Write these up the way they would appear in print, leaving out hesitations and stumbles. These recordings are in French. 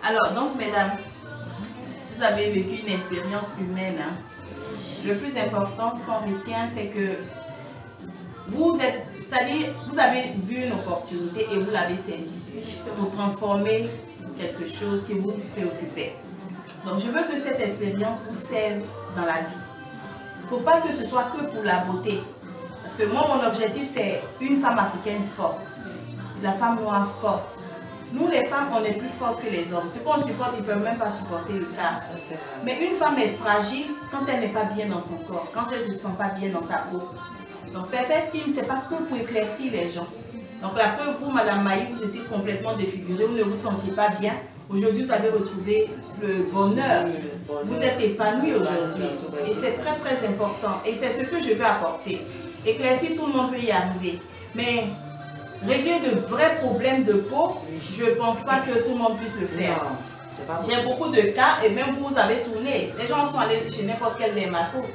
Alors, donc, mesdames, vous avez vécu une expérience humaine. Hein. Le plus important, ce qu'on retient, c'est que c'est-à-dire, vous avez vu une opportunité et vous l'avez saisie pour transformer quelque chose qui vous préoccupait. Donc, je veux que cette expérience vous serve dans la vie. Il ne faut pas que ce soit que pour la beauté. Parce que moi, mon objectif, c'est une femme africaine forte. La femme noire forte. Nous, les femmes, on est plus fortes que les hommes. Ce qu'on supporte, ils ne peuvent même pas supporter le cas. Mais une femme est fragile quand elle n'est pas bien dans son corps, quand elle ne se sent pas bien dans sa peau. Donc, Perfect Skin, ce n'est pas que pour éclaircir les gens. Donc, la preuve, vous, Madame Maï, vous étiez complètement défigurée, vous ne vous sentiez pas bien. Aujourd'hui, vous avez retrouvé le bonheur. Vous êtes épanouie aujourd'hui. Et c'est très, très important. Et c'est ce que je veux apporter. Éclaircir, tout le monde peut y arriver. Mais régler de vrais problèmes de peau, je ne pense pas que tout le monde puisse le faire. J'ai beaucoup de cas, et même vous avez tourné. Les gens sont allés chez n'importe quel dermatologue.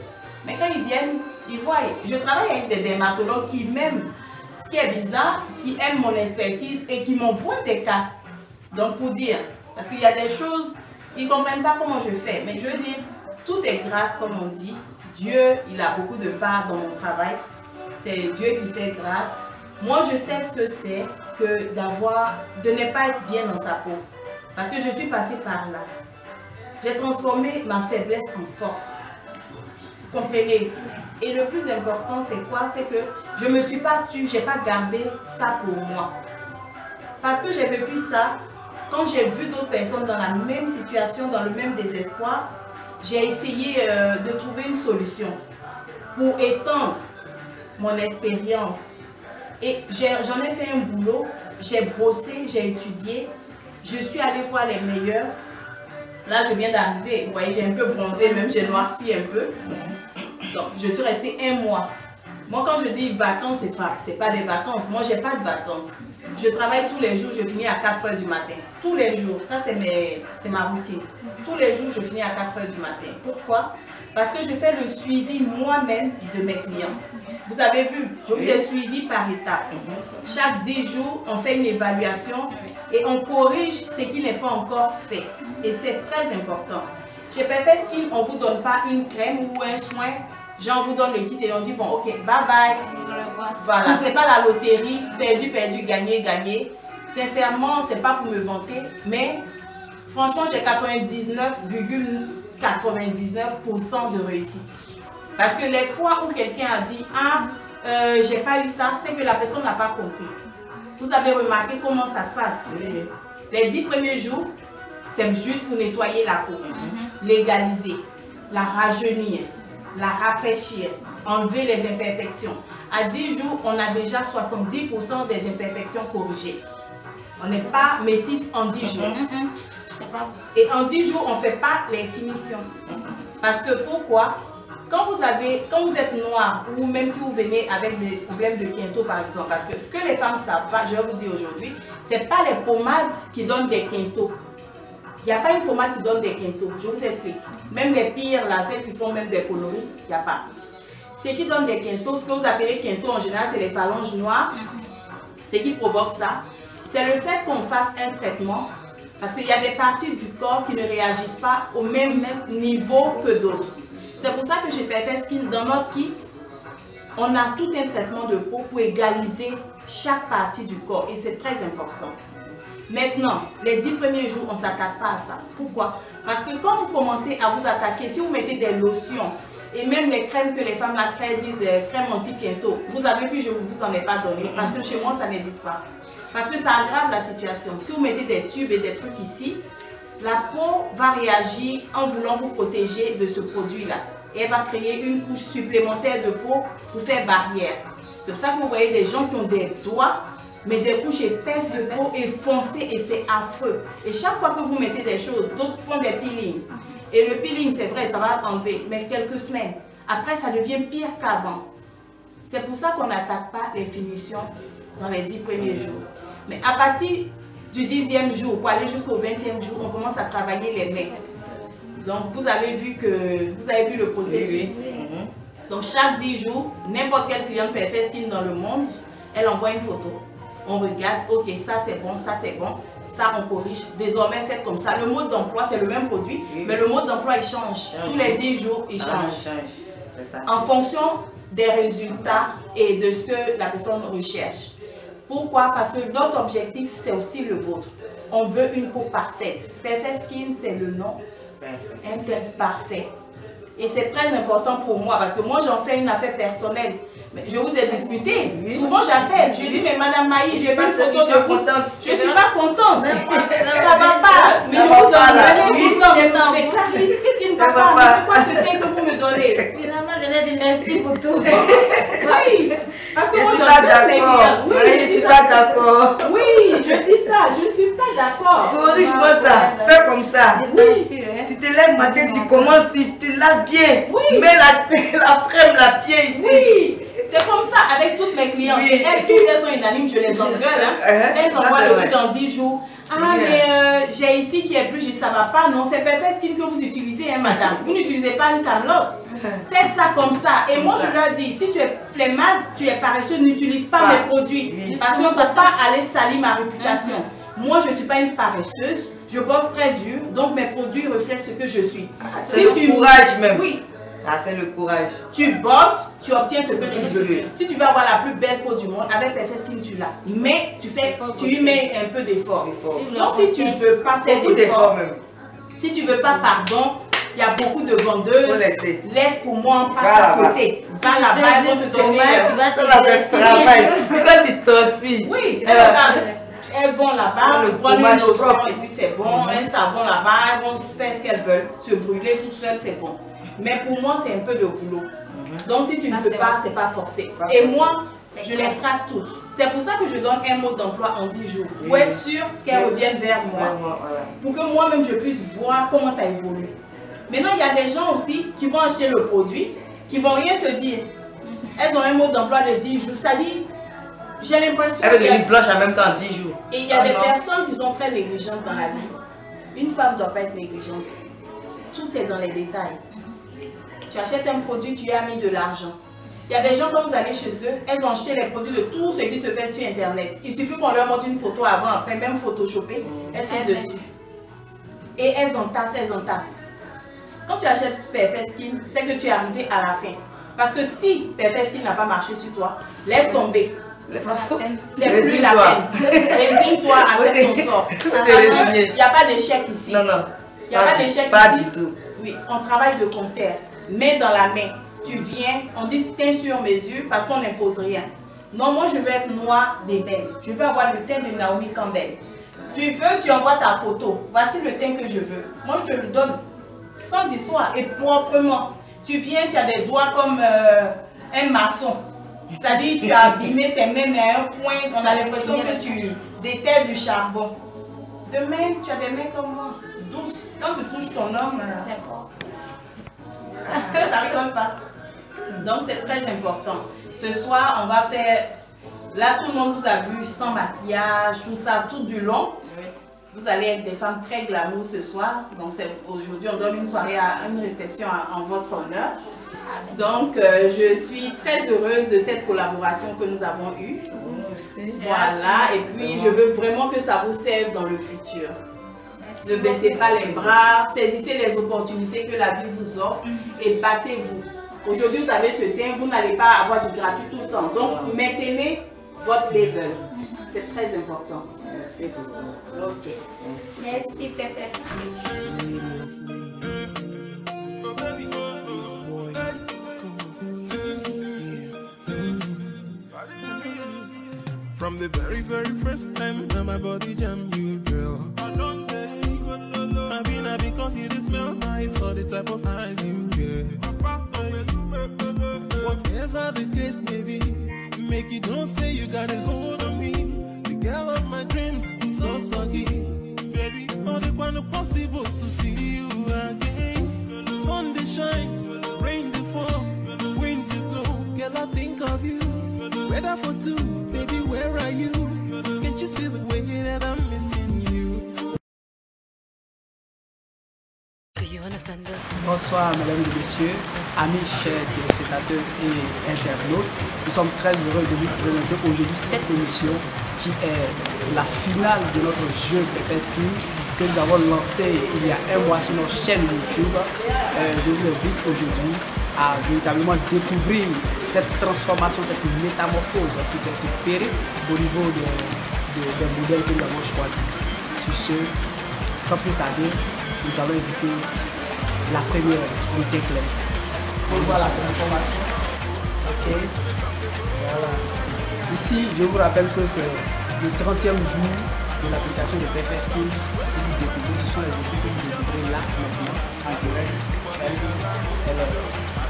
Mais quand ils viennent, ils voient. Je travaille avec des dermatologues qui m'aiment, ce qui est bizarre, qui aiment mon expertise et qui m'envoient des cas. Donc pour dire, parce qu'il y a des choses, ils ne comprennent pas comment je fais. Mais je veux dire, tout est grâce, comme on dit. Dieu, il a beaucoup de part dans mon travail. C'est Dieu qui fait grâce. Moi, je sais ce que c'est que de ne pas être bien dans sa peau. Parce que je suis passée par là. J'ai transformé ma faiblesse en force. Vous comprenez? Et le plus important, c'est quoi? C'est que je ne me suis pas tue, je n'ai pas gardé ça pour moi. Parce que j'ai vécu ça, quand j'ai vu d'autres personnes dans la même situation, dans le même désespoir, j'ai essayé de trouver une solution pour étendre mon expérience. Et j'en ai fait un boulot, j'ai bossé, j'ai étudié, je suis allée voir les meilleurs. Là, je viens d'arriver, vous voyez, j'ai un peu bronzé, même j'ai noirci un peu. Donc, je suis restée 1 mois. Moi, quand je dis vacances, c'est pas des vacances. Moi, j'ai pas de vacances. Je travaille tous les jours, je finis à 4 h du matin. Tous les jours, ça c'est ma routine. Tous les jours, je finis à 4 h du matin. Pourquoi? Parce que je fais le suivi moi-même de mes clients. Vous avez vu, je vous ai suivi par étapes. Chaque 10 jours, on fait une évaluation et on corrige ce qui n'est pas encore fait. Et c'est très important. Chez Perfect Skin, on ne vous donne pas une crème ou un soin. Genre, on vous donne le kit et on dit, bon, ok, bye bye. Voilà, c'est pas la loterie, perdu, perdu, gagné, gagné. Sincèrement, c'est pas pour me vanter, mais franchement, j'ai 99,99% de réussite. Parce que les fois où quelqu'un a dit, ah, j'ai pas eu ça, c'est que la personne n'a pas compris. Vous avez remarqué comment ça se passe? Les 10 premiers jours, c'est juste pour nettoyer la peau, légaliser, la rajeunir, la rafraîchir, enlever les imperfections. À 10 jours, on a déjà 70% des imperfections corrigées. On n'est pas métisse en 10 jours. Et en 10 jours, on ne fait pas les finitions. Parce que pourquoi? Quand vous êtes noir, ou même si vous venez avec des problèmes de quinto par exemple, parce que ce que les femmes ne savent pas, je vais vous dire aujourd'hui, ce n'est pas les pommades qui donnent des quintos. Il n'y a pas une pommade qui donne des quintos, je vous explique. Même les pires, là, celles qui font même des coloris, il n'y a pas. Ce qui donne des quintos, ce que vous appelez quintos en général, c'est les phalanges noires. Ce qui provoque ça, c'est le fait qu'on fasse un traitement, parce qu'il y a des parties du corps qui ne réagissent pas au même niveau que d'autres. C'est pour ça que chez Perfect Skin, dans notre kit, on a tout un traitement de peau pour égaliser chaque partie du corps et c'est très important. Maintenant, les 10 premiers jours, on ne s'attaque pas à ça. Pourquoi? Parce que quand vous commencez à vous attaquer, si vous mettez des lotions et même les crèmes que les femmes la créent, disent crème anti-quinto, vous avez vu, je ne vous en ai pas donné parce que chez moi, ça n'existe pas. Parce que ça aggrave la situation. Si vous mettez des tubes et des trucs ici, la peau va réagir en voulant vous protéger de ce produit-là. Et elle va créer une couche supplémentaire de peau pour faire barrière. C'est pour ça que vous voyez des gens qui ont des doigts, mais des couches épaisses de peau et foncées et c'est affreux. Et chaque fois que vous mettez des choses, d'autres font des peelings. Et le peeling, c'est vrai, ça va enlever, mais quelques semaines. Après, ça devient pire qu'avant. C'est pour ça qu'on n'attaque pas les finitions dans les 10 premiers jours. Mais à partir du 10e jour, pour aller jusqu'au 20e jour, on commence à travailler les mains. Donc, vous avez vu le processus. Donc, chaque 10 jours, n'importe quel client Perfect Skin dans le monde, elle envoie une photo. On regarde, ok, ça c'est bon, ça c'est bon. ça on corrige. Désormais, faites comme ça. Le mode d'emploi, c'est le même produit, mais le mode d'emploi, il change. Tous les 10 jours, il change. En fonction des résultats et de ce que la personne recherche. Pourquoi? Parce que notre objectif, c'est aussi le vôtre. On veut une peau parfaite. Perfect Skin, c'est le nom. Un test parfait. Et c'est très important pour moi parce que moi j'en fais une affaire personnelle. Mais je vous ai discuté. Souvent j'appelle, je dis mais Madame Maï, j'ai vu une photo de vous. Je ne suis pas contente. Ça ne va pas. Mais je vous en donne. Mais Clarisse, qu'est-ce qui ne va pas? C'est quoi ce thème que vous me donnez? Finalement, je l'ai dit merci pour tout. Oui. Parce que moi je ne suis pas d'accord. Oui, je dis ça. Je ne suis pas d'accord. Corrige-moi ça. Fais comme ça. Oui. Tu te lèves matin, tu commences, tu laves bien. Oui. Mets la pied ici. Oui. C'est comme ça avec toutes mes clientes. Oui. Elles sont unanimes, je les engueule. Elles envoient le truc dans 10 jours. Ah, mais j'ai ici qui est plus, ça va pas. Non, c'est Perfect Skin que vous utilisez, hein, madame. Vous n'utilisez pas une camelote. Faites ça comme ça. Et moi, je leur dis, si tu es flemmarde, tu es paresseux, n'utilise pas mes produits. Parce qu'il ne faut pas aller salir ma réputation. Moi, je ne suis pas une paresseuse. Je bosse très dur. Donc, mes produits reflètent ce que je suis. C'est le courage même. Oui. Ah, c'est le courage. Tu bosses, tu obtiens ce que tu veux. Si tu veux avoir la plus belle peau du monde, avec Perfect Skin, tu l'as. Mais tu y mets un peu d'effort. Donc si tu ne veux pas faire d'effort, si tu ne veux pas pardon, il y a beaucoup de vendeuses. Laisse pour moi, passe à côté. Va là-bas, elles vont te donner. Travail. Quand tu transpires. Oui, elles vont là-bas, prendre une lotion et puis c'est bon. Un savon là-bas, elles vont faire ce qu'elles veulent. Se brûler tout seul, c'est bon. Mais pour moi, c'est un peu de boulot. Donc, si tu ne peux pas, c'est pas forcé. Et moi, je les traque toutes. C'est pour ça que je donne un mode d'emploi en 10 jours. Pour être sûr qu'elles reviennent vers moi. Pour que moi-même, je puisse voir comment ça évolue. Maintenant, il y a des gens aussi qui vont acheter le produit, qui ne vont rien te dire. Elles ont un mode d'emploi de 10 jours. Ça dit, j'ai l'impression elles veulent devenir blanches en même temps en 10 jours. Et il y a des personnes qui sont très négligentes dans la vie. Une femme ne doit pas être négligente. Tout est dans les détails. Tu achètes un produit, tu y as mis de l'argent. Il y a des gens, quand vous allez chez eux, elles ont acheté les produits de tout ce qui se fait sur Internet. Il suffit qu'on leur montre une photo avant, après, même photoshopée, elles sont dessus. Et elles entassent. Quand tu achètes Perfect Skin, c'est que tu es arrivé à la fin. Parce que si Perfect Skin n'a pas marché sur toi, laisse tomber. C'est plus la peine. Résigne-toi à ce qu'on sort. Il n'y a pas d'échec ici. Non, non. Il n'y a pas d'échec ici. Pas du tout. Oui, on travaille de concert. Main dans la main. Tu viens, on dit teint sur mesure parce qu'on n'impose rien. Non, moi je veux être noire d'ébène. Je veux avoir le teint de Naomi Campbell. Tu veux, tu envoies ta photo. Voici le teint que je veux. Moi je te le donne sans histoire et proprement. Tu viens, tu as des doigts comme un maçon. C'est-à-dire tu as abîmé tes mains mais à un point, on a l'impression que tu déterres du charbon. Demain, tu as des mains comme moi, douces. Quand tu touches ton homme, c'est bon. Ça ne rigole pas. Donc c'est très important. Ce soir, on va faire... Là, tout le monde vous a vu sans maquillage, tout ça, tout du long. Vous allez être des femmes très glamour ce soir. Donc aujourd'hui, on donne une soirée à une réception en votre honneur. Donc je suis très heureuse de cette collaboration que nous avons eue. Voilà, et puis je veux vraiment que ça vous serve dans le futur. Ne baissez pas les bras, saisissez les opportunités que la vie vous offre et battez-vous. Aujourd'hui, vous avez ce teint, vous n'allez pas avoir du gratuit tout le temps. Donc, maintenez votre level. C'est très important. Merci beaucoup. Ok. Merci, Perfect. From the very, very first time that my body jam you, girl. Happy because you smell nice, or the type of eyes you get. Whatever the case may be, make you don't say you got a hold on me. The girl of my dreams is so soggy, baby. All the one possible to see you again. Sun they shine, rain they fall, wind they blow. Girl, I think of you. Weather for two, baby, where are you? Can't you see the way that I'm missing you? Bonsoir mesdames et messieurs, amis chers téléspectateurs et internautes. Nous sommes très heureux de vous présenter aujourd'hui cette émission qui est la finale de notre jeu PFS Skin que nous avons lancé il y a un mois sur notre chaîne YouTube. Je vous invite aujourd'hui à véritablement découvrir cette transformation, cette métamorphose qui s'est opérée au niveau des modèles que nous avons choisis. Sur ce, sans plus tarder, nous allons inviter la première unité claire. On voit la transformation. Ok. Voilà. Ici, je vous rappelle que c'est le 30e jour de l'application de PFS Skin. Ce sont les équipes que vous découvrez là maintenant en direct. Elle est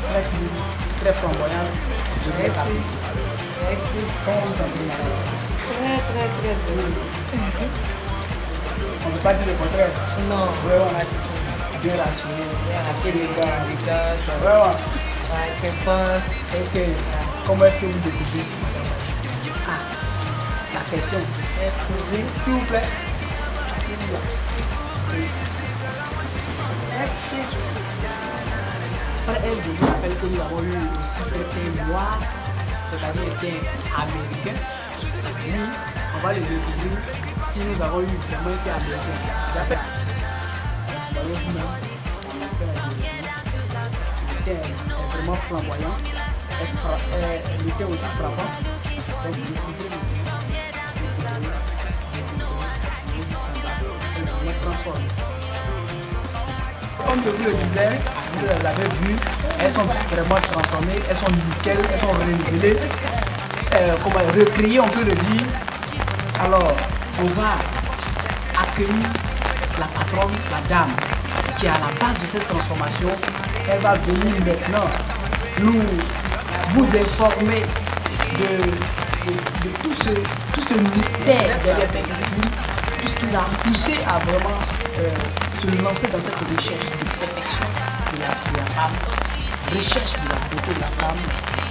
très clean, très flamboyante. Je vous laisse apprécier. Merci. Comment vous sentez, madame? Très bien ici. On ne peut pas dire le contraire. Non. Vraiment, on a bien rassuré. Bien rassuré les gars. Vraiment. Ouais, très fort. Ok. Comment est-ce que vous découvrez? Ah, la question. S'il vous plaît. S'il vous plaît. Après elle, je vous rappelle que nous avons eu aussi un noir, c'est-à-dire un américain. Oui, on va le découvrir si nous avons eu vraiment un américain. J'appelle. Elle est vraiment flamboyant. Elle était aussi frappant. Donc, comme je vous le disais, vous l'avez vu, elles sont vraiment transformées, elles sont nickel, elles sont renouvelées, recréées, on peut le dire. Alors, on va accueillir la patronne, la dame, qui est à la base de cette transformation. Elle va venir maintenant vous informer de tout ce mystère derrière PFS Skin, tout ce qui l'a poussé à vraiment se lancer dans cette recherche de perfection de la femme, recherche de la beauté de la femme.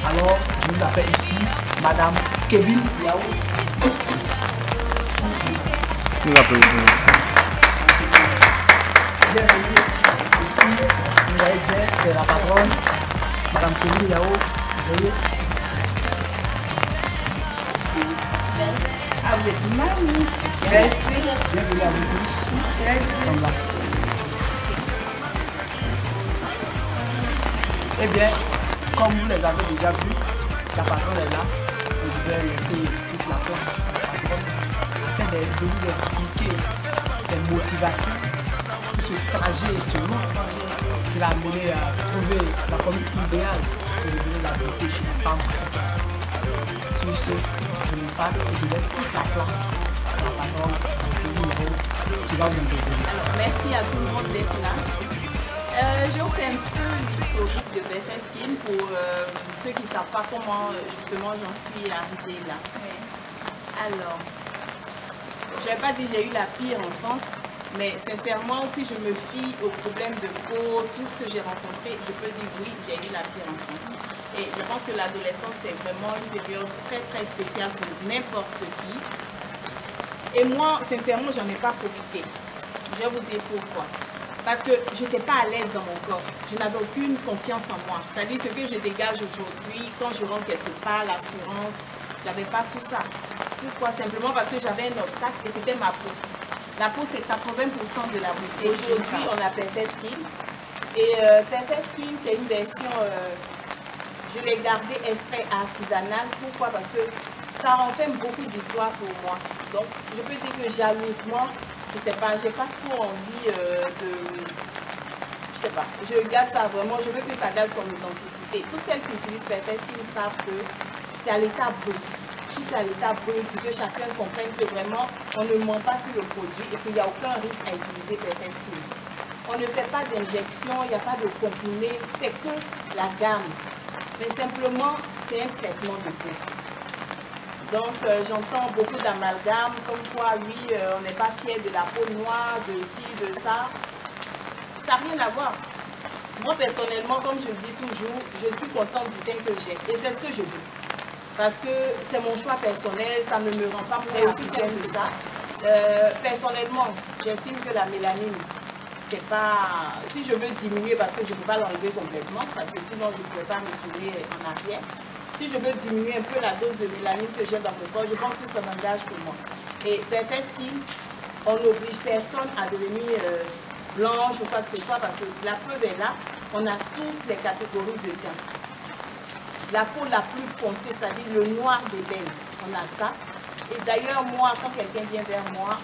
Alors, je vous appelle ici Madame Kevin Yao. Nous applaudissons. Bienvenue ici, vous voyez bien, c'est la patronne, Madame Kevin Yao. Vous voyez? Ah, vous êtes magnifique. Merci. Bienvenue à vous tous. Merci. Eh bien, comme vous les avez déjà vus, la patronne est là. Je vais laisser toute la place à la patronne afin de vous expliquer ses motivations, tout ce trajet, ce long trajet qui l'a amené à trouver la formule idéale pour devenir la beauté chez la femme africaine. Sur ce, je me passe et je laisse toute la place à la patronne qui va vous intervenir. Alors, merci à tout le monde d'être là. Je vous fais un peu l'historique de PFS Skin pour ceux qui ne savent pas comment justement j'en suis arrivée là. Alors, je ne vais pas dire que j'ai eu la pire enfance, mais sincèrement, si je me fie aux problèmes de peau, tout ce que j'ai rencontré, je peux dire oui, j'ai eu la pire enfance. Et je pense que l'adolescence, c'est vraiment une période très très spéciale pour n'importe qui. Et moi, sincèrement, j'en ai pas profité. Je vais vous dire pourquoi. Parce que je n'étais pas à l'aise dans mon corps. Je n'avais aucune confiance en moi. C'est-à-dire ce que je dégage aujourd'hui, quand je rentre quelque part, l'assurance, je n'avais pas tout ça. Pourquoi? Simplement parce que j'avais un obstacle et c'était ma peau. La peau, c'est 80% de la beauté. Aujourd'hui, on a PFS Skin. Et PFS Skin, c'est une version, je l'ai gardée extrait artisanale. Pourquoi? Parce que ça renferme beaucoup d'histoires pour moi. Donc, je peux dire que jalousement, je sais pas, j'ai pas trop envie je sais pas, je garde ça vraiment, je veux que ça garde son authenticité. Toutes celles qui utilisent PFS Skin savent que c'est à l'état brut. Tout est à l'état brut, pour que chacun comprenne que vraiment, on ne ment pas sur le produit et qu'il n'y a aucun risque à utiliser PFS Skin. On ne fait pas d'injection, il n'y a pas de comprimé, c'est que la gamme. Mais simplement, c'est un traitement de peau. Donc, j'entends beaucoup d'amalgames, comme quoi, oui, on n'est pas fier de la peau noire, de ci, de ça. Ça n'a rien à voir. Moi, personnellement, comme je le dis toujours, je suis contente du teint que j'ai. Et c'est ce que je veux. Parce que c'est mon choix personnel, ça ne me rend pas plus aussi simple que ça. Personnellement, j'estime que la mélanine, c'est pas... Si je veux diminuer, parce que je ne peux pas l'enlever complètement, parce que sinon, je ne pourrais pas me tourner en arrière. si je veux diminuer un peu la dose de mélanine que j'ai dans mon corps, je pense que ça m'engage que moi. Et Perfect Skin, on n'oblige personne à devenir blanche ou quoi que ce soit parce que la preuve est là, on a toutes les catégories de teint. La peau la plus foncée, c'est-à-dire le noir d'ébène, on a ça. Et d'ailleurs, moi, quand quelqu'un vient vers moi,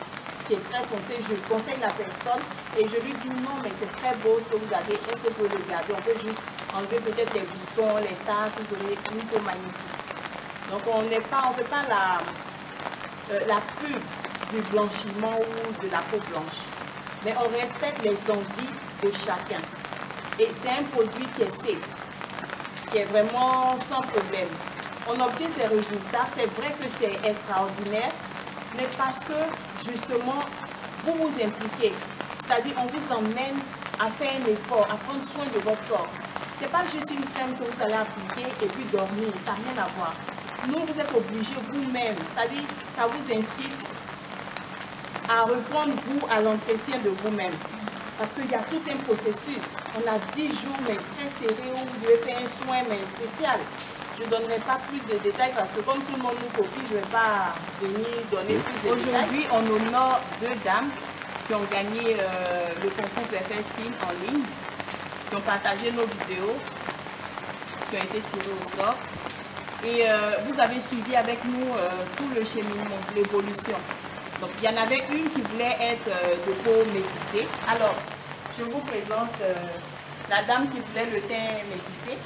qui est très foncé, je conseille la personne et je lui dis non, mais c'est très beau ce que vous avez, est-ce que vous pouvez le garder? On peut juste enlever peut-être les boutons, les taches, vous aurez une peau magnifique. Donc on ne fait pas la pub du blanchiment ou de la peau blanche, mais on respecte les envies de chacun. Et c'est un produit qui est safe, qui est vraiment sans problème. On obtient ces résultats, c'est vrai que c'est extraordinaire, mais parce que justement, vous vous impliquez. C'est-à-dire, on vous emmène à faire un effort, à prendre soin de votre corps. Ce n'est pas juste une crème que vous allez appliquer et puis dormir, ça n'a rien à voir. Nous, vous êtes obligés vous-même, c'est-à-dire, ça vous incite à reprendre goût à l'entretien de vous-même. Parce qu'il y a tout un processus. On a 10 jours, mais très serrés, où vous devez faire un soin mais spécial. Je ne donnerai pas plus de détails parce que comme tout le monde nous copie, je ne vais pas venir donner plus de détails. Aujourd'hui, on honore 2 dames qui ont gagné le concours Perfect Skin en ligne, qui ont partagé nos vidéos, qui ont été tirées au sort. Et vous avez suivi avec nous tout le cheminement, l'évolution. Donc il y en avait une qui voulait être de peau métissée. Alors, je vous présente la dame qui voulait le teint métissé.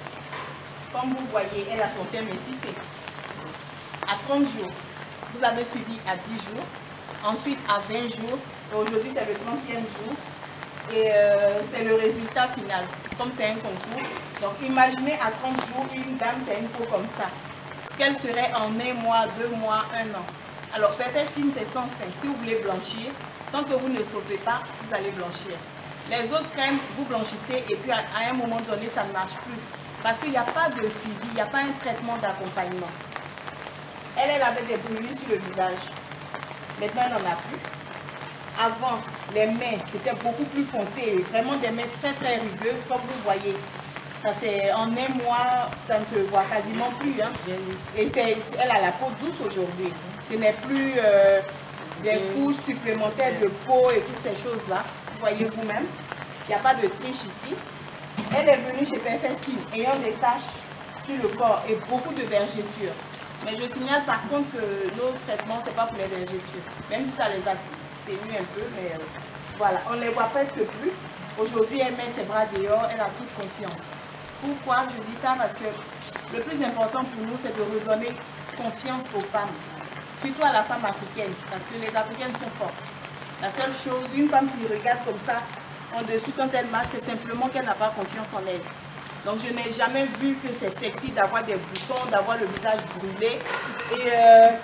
Comme vous voyez, elle a son teint métissé. À 30 jours, vous l'avez suivi à 10 jours. Ensuite, à 20 jours. Aujourd'hui, c'est le 30e jour. Et c'est le résultat final. Comme c'est un concours. Donc, imaginez à 30 jours, une dame qui a une peau comme ça. Ce qu'elle serait en 1 mois, 2 mois, 1 an. Alors, Perfect Skin, c'est sans fin. Si vous voulez blanchir, tant que vous ne stoppez pas, vous allez blanchir. Les autres crèmes, vous blanchissez et puis à un moment donné, ça ne marche plus. Parce qu'il n'y a pas de suivi, il n'y a pas un traitement d'accompagnement. Elle avait des brûlures sur le visage. Maintenant, elle n'en a plus. Avant, les mains, c'était beaucoup plus foncé. Vraiment des mains très très rugueuses, comme vous voyez. Ça c'est en 1 mois, ça ne se voit quasiment plus. Hein. Et elle a la peau douce aujourd'hui. Ce n'est plus des couches supplémentaires de peau et toutes ces choses-là. Vous voyez vous-même. Il n'y a pas de triche ici. Elle est venue chez Perfect Skin ayant des taches sur le corps et beaucoup de vergetures. Mais je signale par contre que nos traitements, ce n'est pas pour les vergetures. Même si ça les atténue un peu, mais voilà, on ne les voit presque plus. Aujourd'hui, elle met ses bras dehors, elle a toute confiance. Pourquoi je dis ça? Parce que le plus important pour nous, c'est de redonner confiance aux femmes. Surtout à la femme africaine, parce que les Africaines sont fortes. La seule chose, une femme qui regarde comme ça, en dessous quand elle marche, c'est simplement qu'elle n'a pas confiance en elle. Donc je n'ai jamais vu que c'est sexy d'avoir des boutons, d'avoir le visage brûlé. Et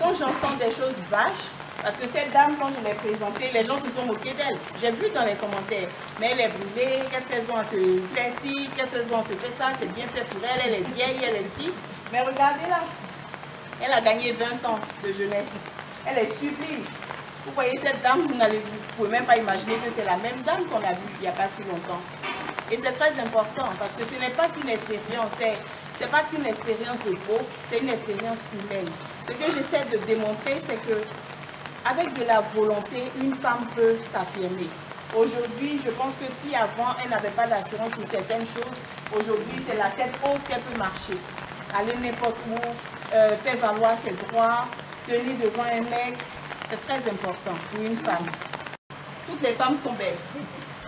quand j'entends des choses vaches, parce que cette dame, quand je l'ai présentée, les gens se sont moqués d'elle. J'ai vu dans les commentaires. Mais elle est brûlée, qu'est-ce qu'elles ont à se faire ci, qu'est-ce qu'elles ont à se faire ça, c'est bien fait pour elle, elle est vieille, elle est ci. Mais regardez-la, elle a gagné 20 ans de jeunesse. Elle est sublime. Vous voyez cette dame, vous ne pouvez même pas imaginer que c'est la même dame qu'on a vue il n'y a pas si longtemps. Et c'est très important parce que ce n'est pas qu'une expérience, c'est pas qu'une expérience de peau, c'est une expérience humaine. Ce que j'essaie de démontrer, c'est que avec de la volonté, une femme peut s'affirmer. Aujourd'hui, je pense que si avant, elle n'avait pas d'assurance pour certaines choses, aujourd'hui, c'est la tête haute qu'elle peut marcher. Aller n'importe où, faire valoir ses droits, tenir devant un mec, c'est très important pour une femme. Toutes les femmes sont belles.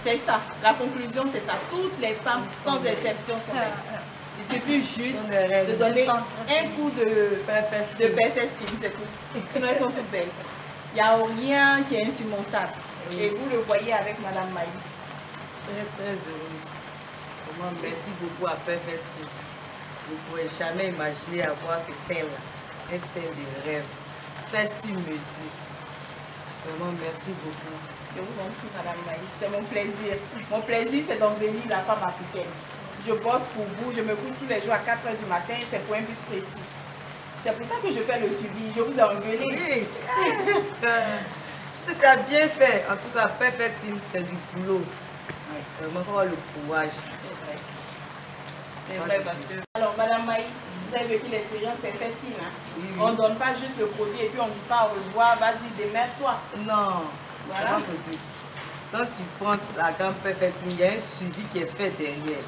C'est ça, la conclusion c'est ça. Toutes les femmes, sans exception, sont belles. Il suffit juste de donner un coup de Perfect Skin, c'est tout. Sinon elles sont toutes belles. Il n'y a rien qui est insurmontable. Et vous le voyez avec Madame Maï. Très très heureuse. Vraiment, merci beaucoup à Perfect Skin. Je ne pourrais jamais imaginer avoir ce teint-là. Un teint de rêve. Fait sur mesure. Vraiment, merci beaucoup. Je vous en prie, Madame Maï. C'est mon plaisir. Mon plaisir, c'est d'embellir la femme africaine. Je bosse pour vous, je me couche tous les jours à 4 h du matin, c'est pour un but précis. C'est pour ça que je fais le suivi. Je vous ai engueulé. Oui. Tu as bien fait. En tout cas, Perfect Skin, c'est du boulot. Vraiment, il faut avoir le courage. C'est vrai parce que... Alors, Madame Maï, vous avez vécu l'expérience Perfect Skin. Hein? Oui. On ne donne pas juste le produit et puis on ne dit pas au revoir, vas-y, démerde-toi. Non, voilà. C'est pas possible. Quand tu prends la gamme Perfect Skin, il y a un suivi qui est fait derrière.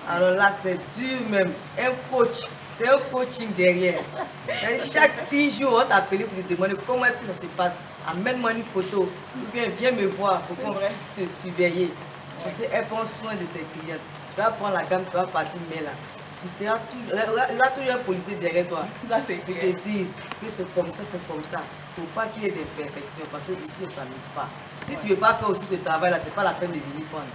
Alors là, c'est dur même. Un coach, c'est un coaching derrière. Et chaque 10 jours, on t'appelle pour te demander comment est-ce que ça se passe. Amène-moi une photo, ou bien viens me voir pour qu'on puisse se surveiller. Parce qu'elle prend soin de ses clients. Tu vas prendre la gamme, tu vas partir, mais là, tu seras toujours, il y a toujours un policier derrière toi. Ça, c'est te dire que c'est comme ça, c'est comme ça. Il ne faut pas qu'il y ait des perfections, parce qu'ici, on ne s'amuse pas. Si tu ne veux pas faire aussi ce travail-là, ce n'est pas la peine de venir prendre.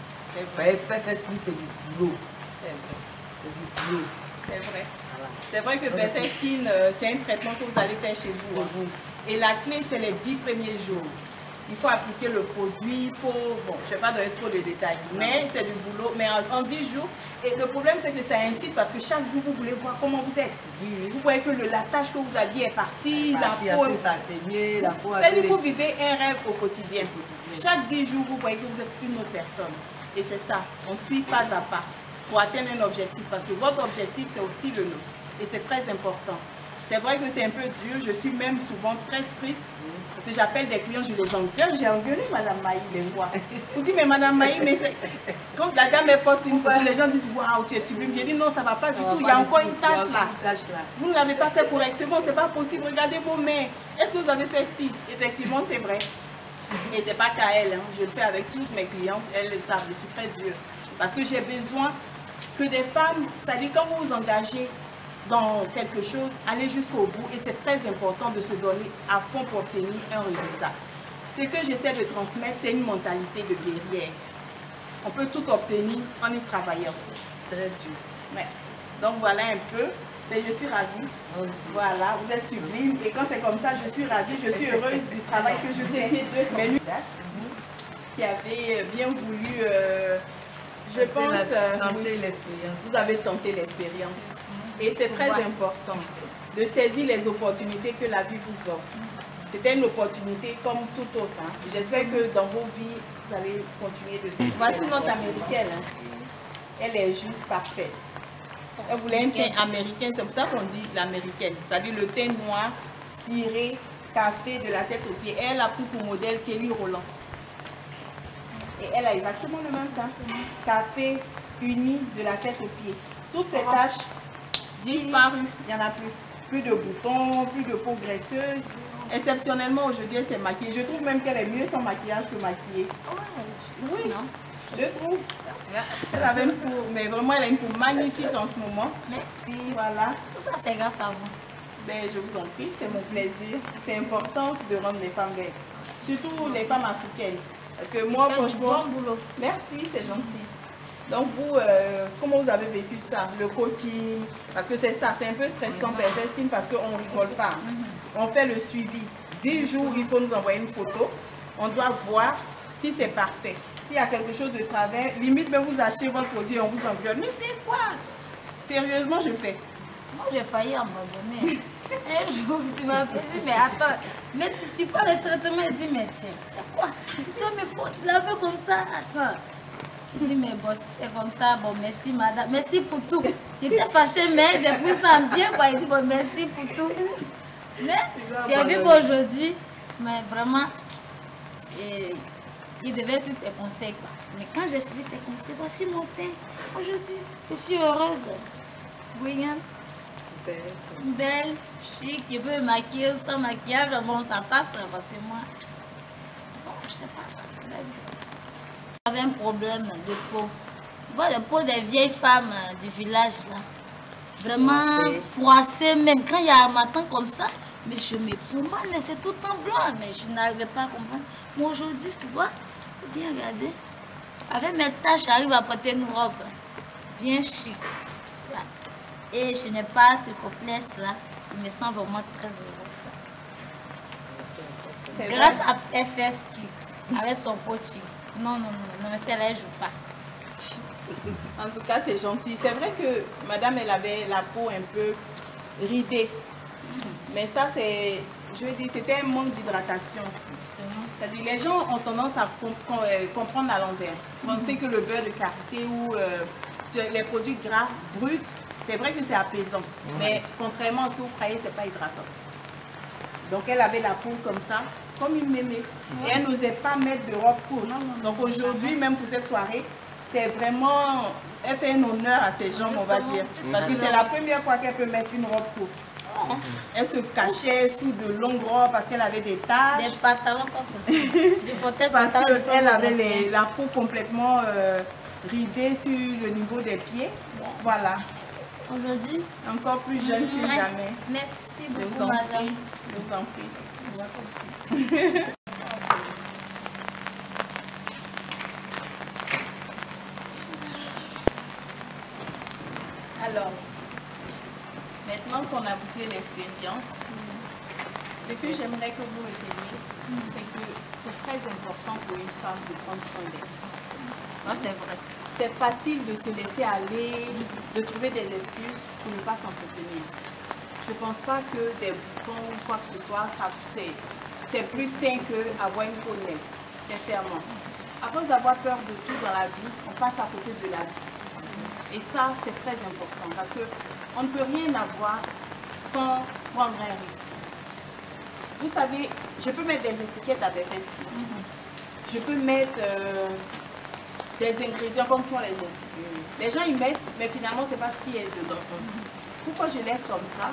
Perfect Skin, c'est du boulot. C'est du boulot. C'est vrai. Voilà. C'est vrai que Perfect Skin, c'est un traitement que vous allez faire chez vous. Hein. Et la clé, c'est les 10 premiers jours. Il faut appliquer le produit, il faut... Bon, je ne vais pas donner trop de détails, mais c'est du boulot. Mais en 10 jours, et le problème, c'est que ça incite parce que chaque jour, vous voulez voir comment vous êtes. Vous voyez que la tâche que vous aviez est partie, la peau... C'est-à-dire que vous vivez un rêve au quotidien. Chaque 10 jours, vous voyez que vous êtes une autre personne. Et c'est ça, on suit pas à pas pour atteindre un objectif. Parce que votre objectif, c'est aussi le nôtre. Et c'est très important. C'est vrai que c'est un peu dur, je suis même souvent très stricte. Parce que j'appelle des clients, je les engueule. J'ai engueulé Madame Maï, les voix. Vous dites, mais Madame Maï, mais quand la dame poste une photo, les gens disent, waouh, tu es sublime. J'ai dit, non, ça ne va pas du tout, il y a encore une tâche là. Vous ne l'avez pas fait correctement, ce n'est pas possible. Regardez vos mains. Est-ce que vous avez fait ci? Effectivement, c'est vrai. Et ce n'est pas qu'à elle, hein. Je le fais avec toutes mes clientes, elles le savent, je suis très dure. Parce que j'ai besoin que des femmes, c'est-à-dire quand vous vous engagez dans quelque chose, allez jusqu'au bout et c'est très important de se donner à fond pour obtenir un résultat. Ce que j'essaie de transmettre, c'est une mentalité de guerrière. On peut tout obtenir en y travaillant. Très dur. Ouais. Donc voilà un peu. Et je suis ravie. Voilà, vous êtes sublime. Et quand c'est comme ça, je suis ravie, je suis heureuse du travail que je fais de mes qui avait bien voulu, je pense, tenter l'expérience. Vous avez tenté l'expérience. Et c'est très important de saisir les opportunités que la vie vous offre. C'était une opportunité comme tout autre. Hein. J'espère que dans vos vies, vous allez continuer de saisir. Voici notre américaine. Hein. Elle est juste parfaite. Elle voulait un teint américain, c'est pour ça qu'on dit l'américaine. C'est-à-dire le teint noir, ciré, café de la tête aux pieds. Elle a pris pour modèle Kelly Rowland. Et elle a exactement le même teint. Café uni de la tête aux pieds. Toutes ces taches disparues, il n'y en a plus. Plus de boutons, plus de peau graisseuse. Exceptionnellement, aujourd'hui, elle s'est maquillée. Je trouve même qu'elle est mieux sans maquillage que maquillée. Oui, non? Je trouve. Elle avait une peau, mais vraiment, elle a une peau magnifique en ce moment. Merci. Voilà. Tout ça, c'est grâce à vous. Ben, je vous en prie, c'est mon plaisir. C'est important de rendre les femmes belles. Surtout les femmes africaines. Parce que moi, franchement... Bon boulot. Merci, c'est gentil. Donc vous, comment vous avez vécu ça? Le coaching? Parce que c'est ça, c'est un peu stressant Perfect Skin parce qu'on ne rigole pas. On fait le suivi. 10 jours, il faut nous envoyer une photo. On doit voir si c'est parfait. S'il y a quelque chose de travers, limite même vous achetez votre produit et on vous engueule. Mais c'est quoi? Sérieusement, je fais. Moi, j'ai failli abandonner. Un jour, tu m'as dit, mais attends, mais tu ne suis pas le traitement. Il dit, mais tiens, c'est quoi? Toi, mais faut la faire comme ça. Attends. Il dit, mais bon, si c'est comme ça, bon, merci madame, merci pour tout. J'étais fâchée, mais j'ai pris ça bien, quoi. Il dit, bon, merci pour tout. Mais j'ai vu qu'aujourd'hui, mais vraiment, il devait suivre tes conseils, quoi. Mais quand j'ai suivi tes conseils, voici mon teint. Aujourd'hui, je suis heureuse, brillante, belle, chic. Je peux me maquiller sans maquillage, bon, ça passe, parce que moi, bon, je sais pas, j'avais un problème de peau. Voilà, la peau des vieilles femmes du village, là. Vraiment froissée même. Quand il y a un matin comme ça, mais je me pommade, mais c'est tout en blanc. Mais je n'arrivais pas à comprendre. Mais aujourd'hui, tu vois, bien regarder. Avec mes taches, j'arrive à porter une robe bien chic. Tu vois. Et je n'ai pas ce complexe-là. Je me sens vraiment très heureuse. Grâce à Perfect Skin, avec son coaching. Non, celle-là, elle ne joue pas. En tout cas, c'est gentil. C'est vrai que madame, elle avait la peau un peu ridée. Mais ça, c'est, je veux dire, c'était un manque d'hydratation. C'est-à-dire, les gens ont tendance à comprendre à l'envers. On sait que le beurre de karité ou les produits gras bruts C'est vrai que c'est apaisant, mais contrairement à ce que vous croyez, c'est pas hydratant. Donc elle avait la peau comme ça, comme une mémé. Et elle n'osait pas mettre de robe courte. Donc aujourd'hui, même pour cette soirée, c'est vraiment, elle fait un honneur à ses jambes, on va dire. Parce que c'est la première fois qu'elle peut mettre une robe courte. Elle se cachait sous de longues robes parce qu'elle avait des taches. Des pantalons pas possible. Parce qu'elle avait la peau complètement ridée sur le niveau des pieds. Voilà. Aujourd'hui, encore plus jeune que jamais. Merci beaucoup, madame. Je vous en prie. On va continuer. Alors, maintenant qu'on a bouclé l'expérience, ce que j'aimerais que vous reteniez, c'est que c'est très important pour une femme de prendre soin d'elle. C'est vrai. C'est facile de se laisser aller, de trouver des excuses pour ne pas s'entretenir. Je ne pense pas que des boutons ou quoi que ce soit, c'est plus sain qu'avoir une peau nette, sincèrement. À force d'avoir peur de tout dans la vie, on passe à côté de la vie. Et ça, c'est très important parce qu'on ne peut rien avoir sans prendre un risque. Vous savez, je peux mettre des étiquettes avec des Je peux mettre des ingrédients comme font les autres. Les gens y mettent, mais finalement, ce n'est pas ce qui est dedans. Pourquoi je laisse comme ça?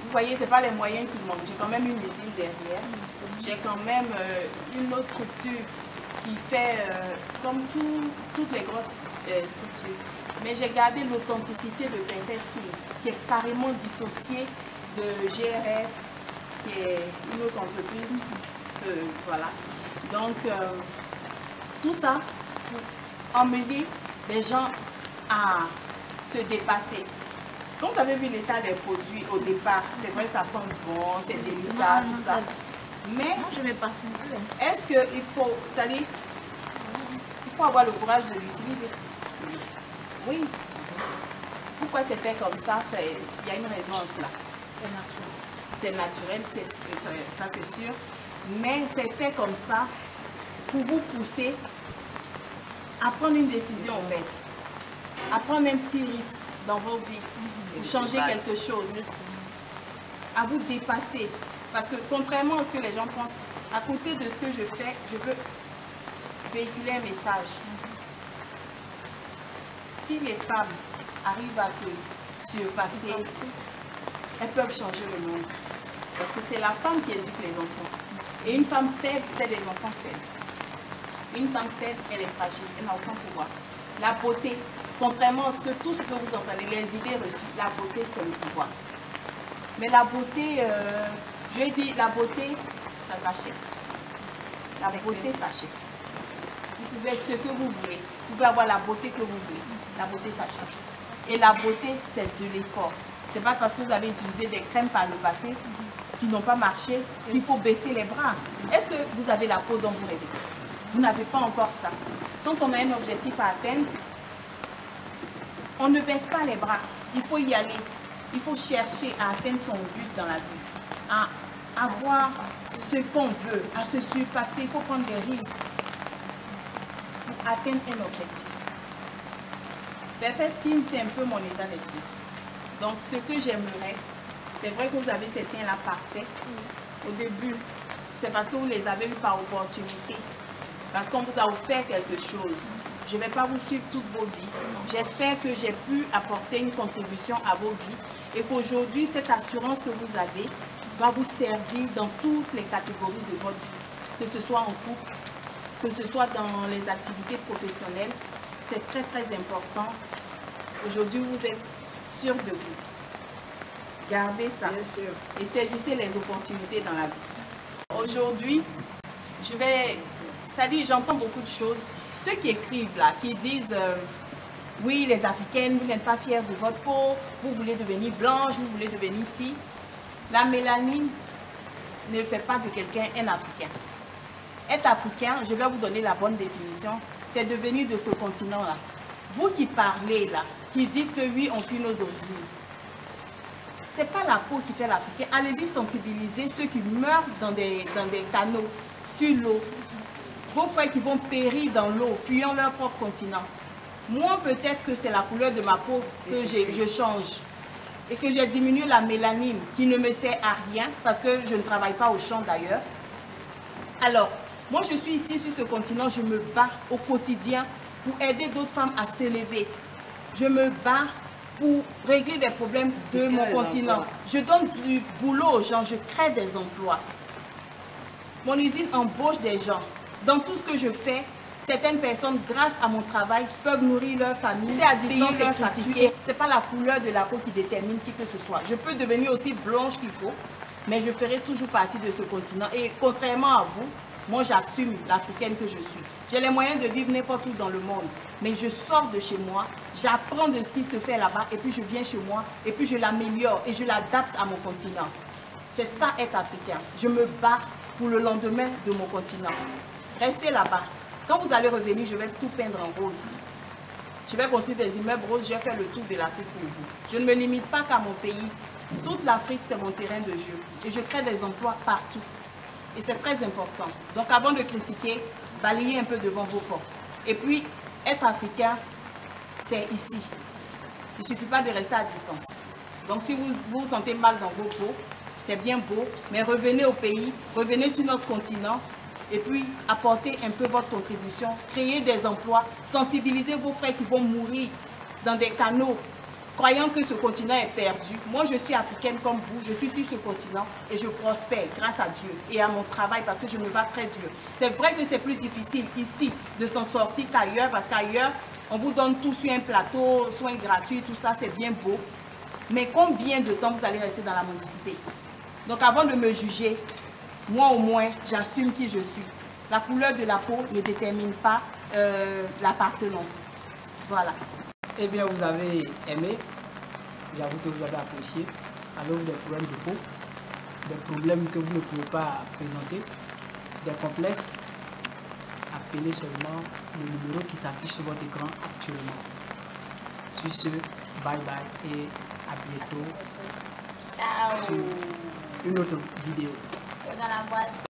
Vous voyez, ce n'est pas les moyens qui manquent. J'ai quand même une usine derrière. J'ai quand même une autre structure qui fait comme toutes les grosses structures. Mais j'ai gardé l'authenticité de Perfect Skin, qui est carrément dissociée de GRF, qui est une autre entreprise. Voilà. Donc, tout ça pour emmener les gens à se dépasser. Donc, vous avez vu l'état des produits au départ. C'est vrai, ça sent bon, c'est délicat, tout ça. Mais, je vais pas. Est-ce qu'il faut, c'est-à-dire, il faut avoir le courage de l'utiliser? Oui. Pourquoi c'est fait comme ça? Il y a une raison à cela. C'est naturel, ça c'est sûr. Mais c'est fait comme ça pour vous pousser à prendre une décision en fait. À prendre un petit risque dans vos vies. Pour changer quelque chose. À vous dépasser. Parce que contrairement à ce que les gens pensent, à côté de ce que je fais, je veux véhiculer un message. Si les femmes arrivent à se surpasser, elles peuvent changer le monde. Parce que c'est la femme qui éduque les enfants. Et une femme faible, c'est des enfants faibles. Une femme faible, elle est fragile, elle n'a aucun pouvoir. La beauté, contrairement à tout ce que vous entendez, les idées reçues, la beauté, c'est le pouvoir. Mais la beauté, je dis, la beauté, ça s'achète. La beauté s'achète. Vous pouvez être ce que vous voulez. Vous pouvez avoir la beauté que vous voulez. La beauté s'achète. Et la beauté, c'est de l'effort. Ce n'est pas parce que vous avez utilisé des crèmes par le passé qui n'ont pas marché qu'il faut baisser les bras. Est-ce que vous avez la peau dont vous rêvez? Vous n'avez pas encore ça. Quand on a un objectif à atteindre, on ne baisse pas les bras. Il faut y aller. Il faut chercher à atteindre son but dans la vie. À avoir ce qu'on veut, à se surpasser. Il faut prendre des risques pour atteindre un objectif. Perfect Skin, c'est un peu mon état d'esprit. Donc, ce que j'aimerais, c'est vrai que vous avez ces teints-là parfaits. Au début, c'est parce que vous les avez eus par opportunité. Parce qu'on vous a offert quelque chose. Je ne vais pas vous suivre toutes vos vies. J'espère que j'ai pu apporter une contribution à vos vies et qu'aujourd'hui, cette assurance que vous avez va vous servir dans toutes les catégories de votre vie. Que ce soit en couple, que ce soit dans les activités professionnelles. C'est très très important. Aujourd'hui, vous êtes sûr de vous. Gardez ça et saisissez les opportunités dans la vie. Aujourd'hui, j'entends beaucoup de choses. Ceux qui écrivent là, qui disent oui, les Africaines, vous n'êtes pas fiers de votre peau, vous voulez devenir blanche, vous voulez devenir ci. La mélanine ne fait pas de quelqu'un un Africain. Être africain, je vais vous donner la bonne définition, c'est devenir de ce continent-là. Vous qui parlez là, qui dites que oui, on fuit nos origines. Ce n'est pas la peau qui fait l'Africain. Allez-y sensibiliser ceux qui meurent dans des canaux, sur l'eau. Vos frères qui vont périr dans l'eau, fuyant leur propre continent. Moi, peut-être que c'est la couleur de ma peau que je change. Et que j'ai diminué la mélanine qui ne me sert à rien parce que je ne travaille pas au champ d'ailleurs. Alors, moi je suis ici sur ce continent, je me bats au quotidien pour aider d'autres femmes à s'élever. Je me bats pour régler des problèmes de mon continent. Je donne du boulot aux gens, je crée des emplois. Mon usine embauche des gens. Dans tout ce que je fais, certaines personnes, grâce à mon travail, peuvent nourrir leur famille. C'est à distance et critiquer. Ce n'est pas la couleur de la peau qui détermine qui que ce soit. Je peux devenir aussi blanche qu'il faut, mais je ferai toujours partie de ce continent. Et contrairement à vous, moi j'assume l'Africaine que je suis. J'ai les moyens de vivre n'importe où dans le monde, mais je sors de chez moi, j'apprends de ce qui se fait là-bas, et puis je viens chez moi, et puis je l'améliore, et je l'adapte à mon continent. C'est ça être africain. Je me bats pour le lendemain de mon continent. Restez là-bas. Quand vous allez revenir, je vais tout peindre en rose. Je vais construire des immeubles roses, je vais faire le tour de l'Afrique pour vous. Je ne me limite pas qu'à mon pays. Toute l'Afrique, c'est mon terrain de jeu. Et je crée des emplois partout. Et c'est très important. Donc avant de critiquer, balayez un peu devant vos portes. Et puis, être africain, c'est ici. Il ne suffit pas de rester à distance. Donc si vous vous sentez mal dans vos peaux, c'est bien beau, mais revenez au pays, revenez sur notre continent, et puis apportez un peu votre contribution, créez des emplois, sensibilisez vos frères qui vont mourir dans des canaux, croyant que ce continent est perdu. Moi, je suis africaine comme vous, je suis sur ce continent et je prospère grâce à Dieu et à mon travail parce que je me bats très dur. C'est vrai que c'est plus difficile ici de s'en sortir qu'ailleurs parce qu'ailleurs, on vous donne tout sur un plateau, soins gratuits, tout ça, c'est bien beau. Mais combien de temps vous allez rester dans la mendicité? Donc avant de me juger, moi au moins, j'assume qui je suis. La couleur de la peau ne détermine pas l'appartenance. Voilà. Eh bien, vous avez aimé, j'avoue que vous avez apprécié. Alors, des problèmes de peau, des problèmes que vous ne pouvez pas présenter, des complexes, appelez seulement le numéro qui s'affiche sur votre écran actuellement. Sur ce, bye bye et à bientôt. Ciao. Sur une autre vidéo. Dans la boîte.